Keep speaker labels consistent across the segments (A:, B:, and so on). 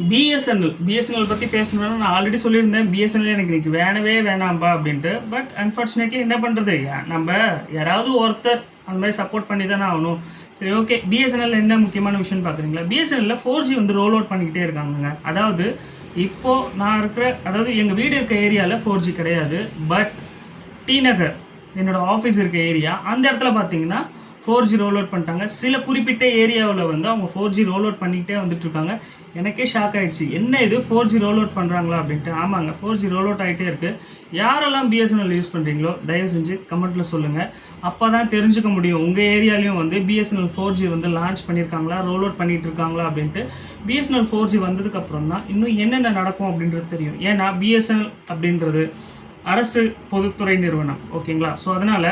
A: BSNL பற்றி பேசணும்னா நான் ஆல்ரெடி சொல்லியிருந்தேன். பிஎஸ்என்எல் எனக்கு இன்னைக்கு வேணவே வேணாம்பா அப்படின்ட்டு. பட் அன்ஃபார்ச்சுனேட்லி என்ன பண்ணுறது, நம்ம யாராவது ஒருத்தர் அந்த மாதிரி சப்போர்ட் பண்ணி தானே ஆகணும். சரி, ஓகே. பிஎஸ்என்எல் என்ன முக்கியமான விஷயம்னு பார்க்குறீங்களா? பிஎஸ்என்எல்ல 4G வந்து ரோல் அவுட் பண்ணிக்கிட்டே இருக்காங்க. அதாவது இப்போது நான் இருக்கிற, அதாவது எங்கள் வீடு இருக்க ஏரியாவில் 4G கிடையாது. பட் டி நகர் என்னோடய ஆஃபீஸ் இருக்க ஏரியா, அந்த இடத்துல பார்த்தீங்கன்னா 4G ரோல் அவுட் பண்ணிட்டாங்க. சில குறிப்பிட்ட ஏரியாவில் வந்து அவங்க 4G ரோல் அவுட் பண்ணிக்கிட்டே வந்துட்டுருக்காங்க. எனக்கே ஷாக் ஆகிடுச்சு, என்ன இது 4G ரோல் அவுட் பண்ணுறாங்களா அப்படின்ட்டு. ஆமாங்க, 4G ரோல் அவுட் ஆகிட்டே இருக்குது. யாரெல்லாம் பிஎஸ்என்எல் யூஸ் பண்ணுறீங்களோ தயவு செஞ்சு கமெண்ட்டில் சொல்லுங்கள். அப்போ தான் தெரிஞ்சுக்க முடியும் உங்கள் ஏரியாலையும் வந்து பிஎஸ்என்எல் 4G வந்து லான்ச் பண்ணியிருக்காங்களா, ரோல் அவுட் பண்ணிகிட்டு இருக்காங்களா அப்படின்ட்டு. பிஎஸ்என்எல் 4G வந்ததுக்கப்புறம் தான் இன்னும் என்னென்ன நடக்கும் அப்படின்றது தெரியும். ஏன்னா பிஎஸ்என்எல் அப்படின்றது அரசு பொதுத்துறை நிறுவனம், ஓகேங்களா? ஸோ அதனால்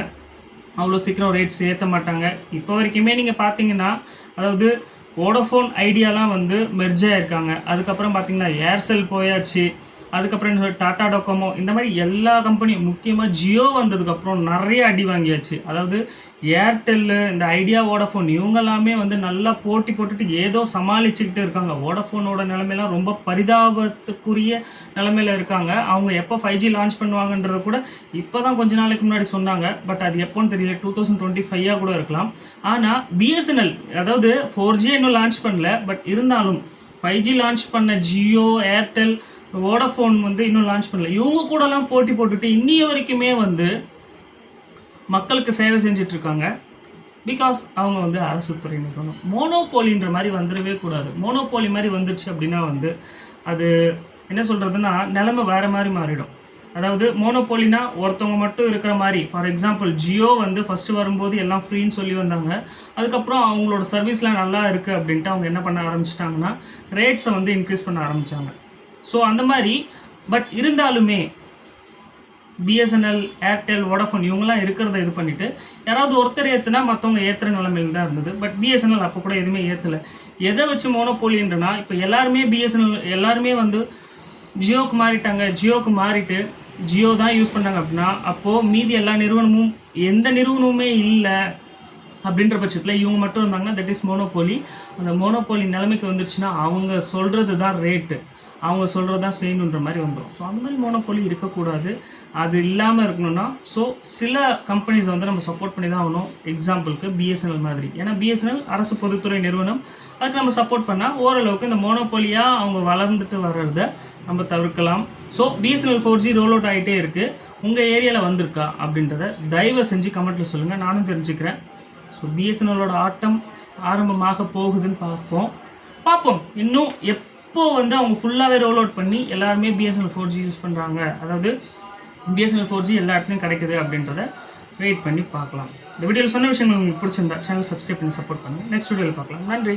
A: அவ்வளோ சீக்கிரம் ரேட்ஸ் ஏற்ற மாட்டாங்க. இப்போ வரைக்குமே நீங்கள் பார்த்தீங்கன்னா, அதாவது வோடஃபோன் ஐடியாலாம் வந்து மெர்ஜ் ஆகிருக்காங்க. அதுக்கப்புறம் பார்த்தீங்கன்னா ஏர்செல் போயாச்சு. அதுக்கப்புறம் டாடா டோகோமோ, இந்த மாதிரி எல்லா கம்பெனியும், முக்கியமாக ஜியோ வந்ததுக்கப்புறம் நிறைய அடி வாங்கியாச்சு. அதாவது ஏர்டெல்லு, இந்த ஐடியா, வோடஃபோன் இவங்கெல்லாமே வந்து நல்லா போட்டி போட்டுட்டு ஏதோ சமாளிச்சுக்கிட்டு இருக்காங்க. வோடஃபோனோட நிலைமையெல்லாம் ரொம்ப பரிதாபத்துக்குரிய நிலைமையில் இருக்காங்க. அவங்க எப்போ 5G லான்ச் பண்ணுவாங்கன்றத கூட இப்போ தான் கொஞ்ச நாளைக்கு முன்னாடி சொன்னாங்க. பட் அது எப்போன்னு தெரியல, 2025 கூட இருக்கலாம். ஆனால் பிஎஸ்என்எல், அதாவது 4G இன்னும் லான்ச் பண்ணல. பட் இருந்தாலும் 5G லான்ச் பண்ண ஜியோ, ஏர்டெல், வோடஃபோன் வந்து இன்னும் லான்ச் பண்ணல. இவங்க கூடலாம் போட்டி போட்டுட்டு இன்னிய வரைக்குமே வந்து மக்களுக்கு சேவை செஞ்சிட்ருக்காங்க. பிகாஸ் அவங்க வந்து அரசு துறை நிறுவனம். மோனோபோலின்ற மாதிரி வந்துடவே கூடாது. மோனோபோலி மாதிரி வந்துடுச்சு அப்படின்னா வந்து அது என்ன சொல்கிறதுனா நிலைமை வேறு மாதிரி மாறிடும். அதாவது மோனோபோலினா ஒருத்தவங்க மட்டும் இருக்கிற மாதிரி. ஃபார் எக்ஸாம்பிள் ஜியோ வந்து ஃபஸ்ட்டு வரும்போது எல்லாம் ஃப்ரீன்னு சொல்லி வந்தாங்க. அதுக்கப்புறம் அவங்களோட சர்வீஸ்லாம் நல்லா இருக்குது அப்படின்ட்டு அவங்க என்ன பண்ண ஆரம்பிச்சிட்டாங்கன்னா ரேட்ஸை வந்து இன்க்ரீஸ் பண்ண ஆரம்பித்தாங்க. ஸோ அந்த மாதிரி. பட் இருந்தாலுமே பிஎஸ்என்எல், ஏர்டெல், வோடஃபோன் இவங்கெல்லாம் இருக்கிறத இது பண்ணிவிட்டு யாராவது ஒருத்தர் ஏற்றுனா மற்றவங்க ஏற்றுற நிலைமையில் தான் இருந்தது. பட் பிஎஸ்என்எல் அப்போ கூட எதுவுமே ஏற்றலை. எதை வச்சு மோனோபோலின்றனா, இப்போ எல்லாருமே பிஎஸ்என்எல் எல்லாருமே வந்து ஜியோக்கு மாறிட்டாங்க. ஜியோக்கு மாறிட்டு ஜியோ தான் யூஸ் பண்ணுறாங்க அப்படின்னா, அப்போது மீதி எல்லா நிறுவனமும், எந்த நிறுவனமுமே இல்லை அப்படின்ற பட்சத்தில் இவங்க மட்டும் இருந்தாங்கன்னா தட் இஸ் மோனோபோலி. அந்த மோனோபோலி நிலைமைக்கு வந்துருச்சுன்னா அவங்க சொல்கிறது தான் ரேட்டு, அவங்க சொல்கிறது தான் செய்யணுன்ற மாதிரி வந்துடும். ஸோ அந்த மாதிரி மோனோபோலி இருக்கக்கூடாது. அது இல்லாமல் இருக்கணும்னா ஸோ சில கம்பெனிஸை வந்து நம்ம சப்போர்ட் பண்ணி தான் ஆகணும். எக்ஸாம்பிளுக்கு பிஎஸ்என்எல் மாதிரி. ஏன்னா பிஎஸ்என்எல் அரசு பொதுத்துறை நிறுவனம். அதுக்கு நம்ம சப்போர்ட் பண்ணால் ஓரளவுக்கு இந்த மோனோபோலியாக அவங்க வளர்ந்துட்டு வர்றத நம்ம தவிர்க்கலாம். So BSNL 4G roll out ஆகிட்டே இருக்குது. உங்கள் ஏரியாவில் வந்திருக்கா அப்படின்றத தயவு செஞ்சு கமெண்ட்டில் சொல்லுங்கள், நானும் தெரிஞ்சுக்கிறேன். ஸோ பிஎஸ்என்எல்லோட ஆட்டம் ஆரம்பமாக போகுதுன்னு பார்ப்போம். இன்னும் இப்போது வந்து அவங்க ஃபுல்லாகவே ரோல் அவுட் பண்ணி எல்லாருமே பிஎஸ்என்எல் 4G யூஸ் பண்ணுறாங்க, அதாவது பிஎஸ்என்எல் 4G எல்லா இடத்துலையும் கிடைக்குது அப்படின்றத வெயிட் பண்ணி பார்க்கலாம். இந்த வீடியோவில் சொன்ன விஷயங்கள் உங்களுக்கு பிடிச்சிருந்தா சேனல் சப்ஸ்கிரைப் பண்ணி சப்போர்ட் பண்ணுங்கள். நெக்ஸ்ட் வீடியோவில் பார்க்கலாம். நன்றி.